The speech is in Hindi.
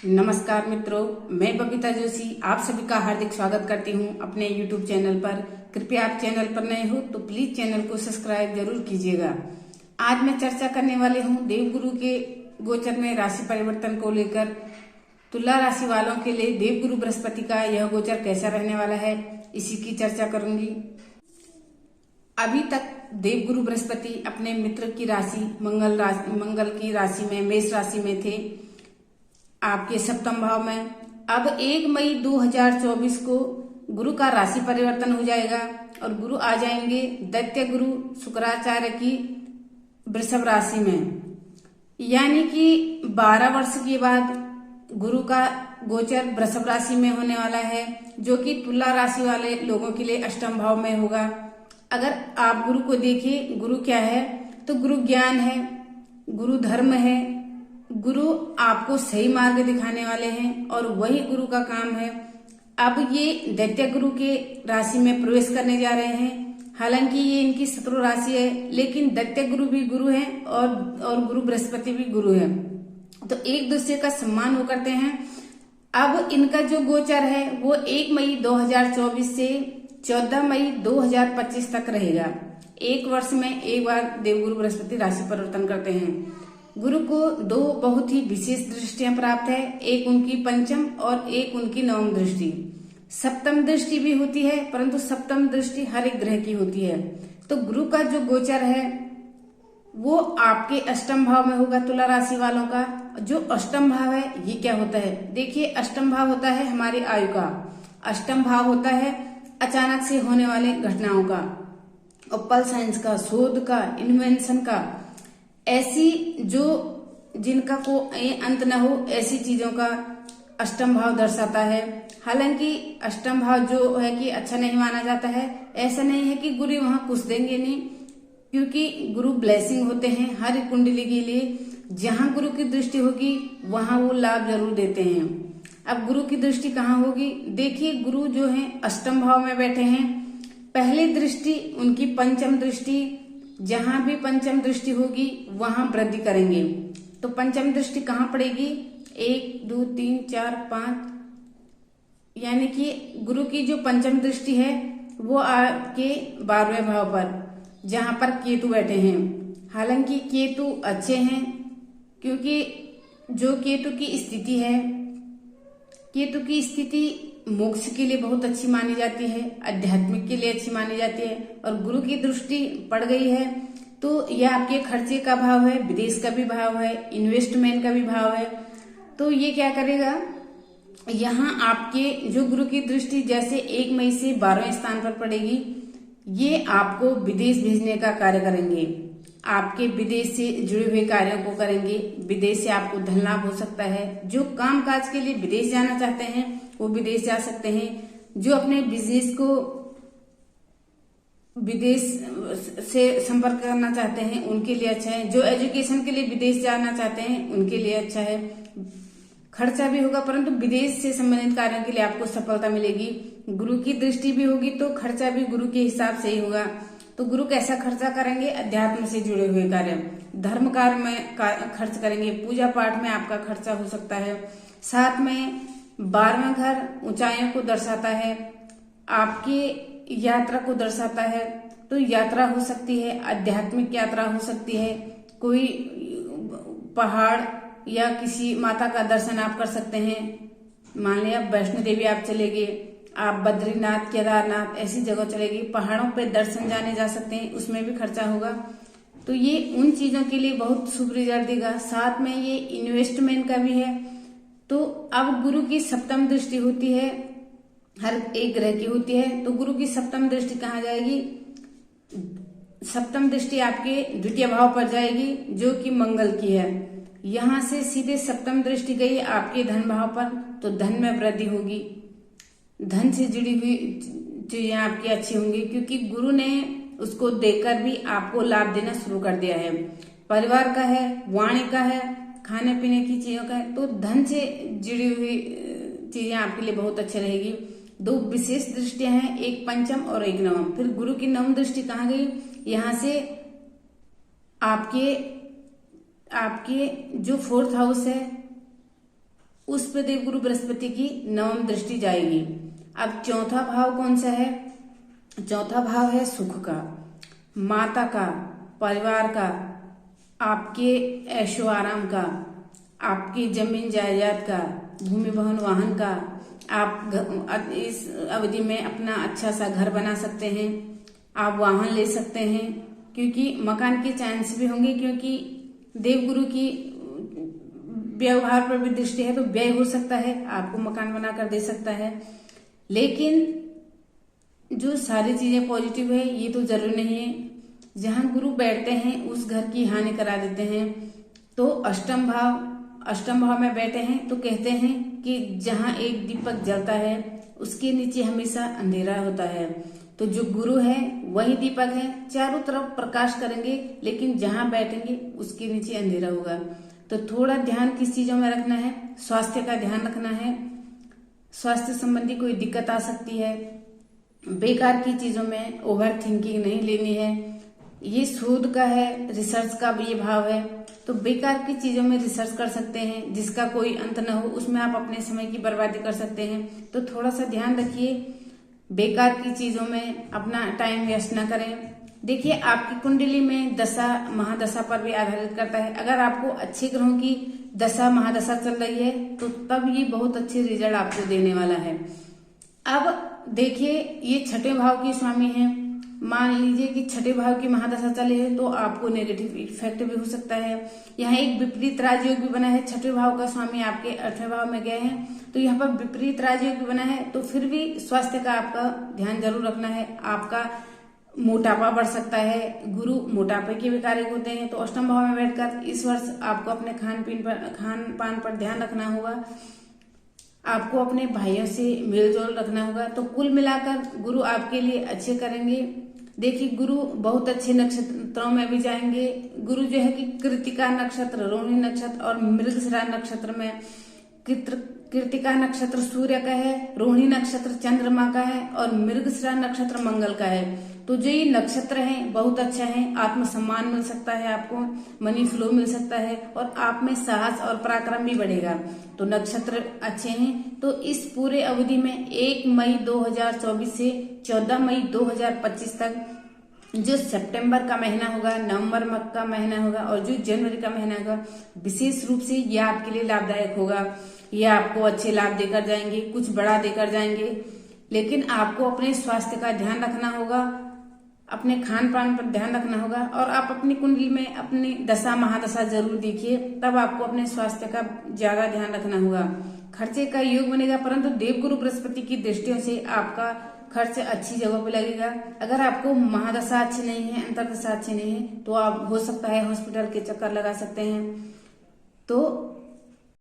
नमस्कार मित्रों, मैं बबीता जोशी आप सभी का हार्दिक स्वागत करती हूं अपने YouTube चैनल पर। कृपया आप चैनल पर नए हो तो प्लीज चैनल को सब्सक्राइब जरूर कीजिएगा। आज मैं चर्चा करने वाली हूं देवगुरु के गोचर में राशि परिवर्तन को लेकर। तुला राशि वालों के लिए देवगुरु बृहस्पति का यह गोचर कैसा रहने वाला है, इसी की चर्चा करूंगी। अभी तक देवगुरु बृहस्पति अपने मित्र की राशि मंगल की राशि में, मेष राशि में थे, आपके सप्तम भाव में। अब 1 मई 2024 को गुरु का राशि परिवर्तन हो जाएगा और गुरु आ जाएंगे दैत्य गुरु शुक्राचार्य की वृषभ राशि में। यानी कि 12 वर्ष के बाद गुरु का गोचर वृषभ राशि में होने वाला है, जो कि तुला राशि वाले लोगों के लिए अष्टम भाव में होगा। अगर आप गुरु को देखिए, गुरु क्या है तो गुरु ज्ञान है, गुरु धर्म है, गुरु आपको सही मार्ग दिखाने वाले हैं और वही गुरु का काम है। अब ये दैत्य गुरु के राशि में प्रवेश करने जा रहे हैं। हालांकि ये इनकी शत्रु राशि है, लेकिन दैत्य गुरु भी गुरु है और गुरु बृहस्पति भी गुरु है, तो एक दूसरे का सम्मान वो करते हैं। अब इनका जो गोचर है वो 1 मई 2024 से 14 मई 2025 तक रहेगा। एक वर्ष में एक बार देवगुरु बृहस्पति राशि परिवर्तन करते हैं। गुरु को 2 बहुत ही विशेष दृष्टियां प्राप्त है, एक उनकी पंचम और एक उनकी नवम दृष्टि। सप्तम दृष्टि भी होती है, परंतु सप्तम दृष्टि हर एक ग्रह की होती है। तो गुरु का जो गोचर है वो आपके अष्टम भाव में होगा। तुला राशि वालों का जो अष्टम भाव है ये क्या होता है, देखिए अष्टम भाव होता है हमारी आयु का, अष्टम भाव होता है अचानक से होने वाले घटनाओं का, अप्पल साइंस का, शोध का, इन्वेंशन का, ऐसी जो जिनका को अंत न हो, ऐसी चीजों का अष्टम भाव दर्शाता है। हालांकि अष्टम भाव जो है कि अच्छा नहीं माना जाता है, ऐसा नहीं है कि गुरु वहां कुछ देंगे नहीं, क्योंकि गुरु ब्लेसिंग होते हैं हर कुंडली के लिए। जहां गुरु की दृष्टि होगी वहां वो लाभ जरूर देते हैं। अब गुरु की दृष्टि कहाँ होगी, देखिए गुरु जो है अष्टम भाव में बैठे हैं। पहली दृष्टि उनकी पंचम दृष्टि, जहां भी पंचम दृष्टि होगी वहां वृद्धि करेंगे। तो पंचम दृष्टि कहाँ पड़ेगी, 1 2 3 4 5, यानी कि गुरु की जो पंचम दृष्टि है वो आपके 12वें भाव पर, जहां पर केतु बैठे हैं। हालांकि केतु अच्छे हैं, क्योंकि जो केतु की स्थिति है, केतु की स्थिति मोक्ष के लिए बहुत अच्छी मानी जाती है, आध्यात्मिक के लिए अच्छी मानी जाती है। और गुरु की दृष्टि पड़ गई है तो यह आपके खर्चे का भाव है, विदेश का भी भाव है, इन्वेस्टमेंट का भी भाव है। तो ये क्या करेगा, यहाँ आपके जो गुरु की दृष्टि जैसे 1 मई से 12वें स्थान पर पड़ेगी, ये आपको विदेश भेजने का कार्य करेंगे, आपके विदेश से जुड़े हुए कार्यों को करेंगे। विदेश से आपको धन लाभ हो सकता है। जो काम काज के लिए विदेश जाना चाहते हैं वो विदेश जा सकते हैं। जो अपने बिजनेस को विदेश से संपर्क करना चाहते हैं उनके लिए अच्छा है। जो एजुकेशन के लिए विदेश जाना चाहते हैं उनके लिए अच्छा है। खर्चा भी होगा, परंतु विदेश से संबंधित कार्यों के लिए आपको सफलता मिलेगी। गुरु की दृष्टि भी होगी तो खर्चा भी गुरु के हिसाब से ही होगा। तो गुरु कैसा खर्चा करेंगे, अध्यात्म से जुड़े हुए कार्य, धर्म कार्य में खर्च करेंगे, पूजा पाठ में आपका खर्चा हो सकता है। साथ में 12वां घर ऊंचाइयों को दर्शाता है, आपकी यात्रा को दर्शाता है। तो यात्रा हो सकती है, आध्यात्मिक यात्रा हो सकती है, कोई पहाड़ या किसी माता का दर्शन आप कर सकते हैं। मान लिया वैष्णो देवी आप चले गए, आप बद्रीनाथ, केदारनाथ ऐसी जगह चलेगी, पहाड़ों पे दर्शन जाने जा सकते हैं, उसमें भी खर्चा होगा। तो ये उन चीजों के लिए बहुत शुभ रिजल्ट देगा। साथ में ये इन्वेस्टमेंट का भी है। तो अब गुरु की सप्तम दृष्टि होती है, हर एक ग्रह की होती है। तो गुरु की सप्तम दृष्टि कहाँ जाएगी, सप्तम दृष्टि आपके द्वितीय भाव पर जाएगी, जो कि मंगल की है। यहां से सीधे सप्तम दृष्टि गई आपके धन भाव पर, तो धन में वृद्धि होगी, धन से जुड़ी हुई चीजें आपकी अच्छी होंगी, क्योंकि गुरु ने उसको देकर भी आपको लाभ देना शुरू कर दिया है। परिवार का है, वाणी का है, खाने पीने की चीजों का है। तो धन से जुड़ी हुई चीजें आपके लिए बहुत अच्छी रहेगी। 2 विशेष दृष्टियां हैं, एक पंचम और एक नवम। फिर गुरु की नवम दृष्टि कहाँ गई, यहाँ से आपके जो 4th हाउस है उस पर देवगुरु बृहस्पति की नवम दृष्टि जाएगी। अब चौथा भाव कौन सा है? चौथा भाव है सुख का, माता का, परिवार का, आपके ऐशो आराम का, आपकी जमीन जायदाद का, भूमि भवन वाहन का। आप इस अवधि में अपना अच्छा सा घर बना सकते हैं, आप वाहन ले सकते हैं, क्योंकि मकान के चांस भी होंगे, क्योंकि देवगुरु की व्यवहार पर भी दृष्टि है, तो व्यय हो सकता है, आपको मकान बनाकर दे सकता है। लेकिन जो सारी चीजें पॉजिटिव है ये तो जरूरी नहीं है। जहां गुरु बैठते हैं उस घर की हानि करा देते हैं। तो अष्टम भाव में बैठे हैं तो कहते हैं कि जहां एक दीपक जलता है उसके नीचे हमेशा अंधेरा होता है। तो जो गुरु है वही दीपक है, चारों तरफ प्रकाश करेंगे, लेकिन जहां बैठेंगे उसके नीचे अंधेरा होगा। तो थोड़ा ध्यान किस चीजों में रखना है? स्वास्थ्य का ध्यान रखना है। स्वास्थ्य संबंधी कोई दिक्कत आ सकती है। बेकार की चीजों में ओवर थिंकिंग नहीं लेनी है। ये शोध का है, रिसर्च का भी ये भाव है, तो बेकार की चीजों में रिसर्च कर सकते हैं जिसका कोई अंत न हो, उसमें आप अपने समय की बर्बादी कर सकते हैं। तो थोड़ा सा ध्यान रखिए, बेकार की चीजों में अपना टाइम वेस्ट न करें। देखिए, आपकी कुंडली में दशा महादशा पर भी आधारित करता है। अगर आपको अच्छे ग्रहों की दशा महादशा चल रही है तो तब ये बहुत अच्छे रिजल्ट आपको देने वाला है। अब देखिए, ये छठे भाव के स्वामी हैं। मान लीजिए कि छठे भाव की महादशा चले है तो आपको नेगेटिव इफेक्ट भी हो सकता है। यहाँ एक विपरीत राजयोग भी बना है, छठे भाव का स्वामी आपके 8वें भाव में गए हैं, तो यहाँ पर विपरीत राजयोग भी बना है। तो फिर भी स्वास्थ्य का आपका ध्यान जरूर रखना है। आपका मोटापा बढ़ सकता है, गुरु मोटापे के भी कारक होते हैं। तो अष्टम भाव में बैठकर इस वर्ष आपको अपने खान पान पर ध्यान रखना होगा। आपको अपने भाइयों से मेलजोल रखना होगा। तो कुल मिलाकर गुरु आपके लिए अच्छे करेंगे। देखिए, गुरु बहुत अच्छे नक्षत्रों में भी जाएंगे। गुरु जो है कि कृतिका नक्षत्र, रोहिणी नक्षत्र और मृगशिरा नक्षत्र में, कृतिका नक्षत्र सूर्य का है, रोहिणी नक्षत्र चंद्रमा का है और मृगशिरा नक्षत्र मंगल का है। तो जो ये नक्षत्र हैं बहुत अच्छा है। आत्मसम्मान मिल सकता है, आपको मनी फ्लो मिल सकता है और आप में साहस और पराक्रम भी बढ़ेगा। तो नक्षत्र अच्छे हैं। तो इस पूरे अवधि में 1 मई 2024 से 14 मई 2025 तक जो सितंबर का महीना होगा, नवंबर का महीना होगा और जो जनवरी का महीना होगा, विशेष रूप से यह आपके लिए लाभदायक होगा। ये आपको अच्छे लाभ देकर जाएंगे, कुछ बड़ा देकर जाएंगे। लेकिन आपको अपने स्वास्थ्य का ध्यान रखना होगा, अपने खान पान पर ध्यान रखना होगा और आप अपनी कुंडली में अपनी दशा महादशा जरूर देखिए, तब आपको अपने स्वास्थ्य का ज्यादा ध्यान रखना होगा। खर्चे का योग बनेगा, परंतु देवगुरु बृहस्पति की दृष्टियों से आपका खर्च अच्छी जगह पे लगेगा। अगर आपको महादशा अच्छी नहीं है, अंतर्दशा अच्छी नहीं है, तो आप हो सकता है हॉस्पिटल के चक्कर लगा सकते हैं। तो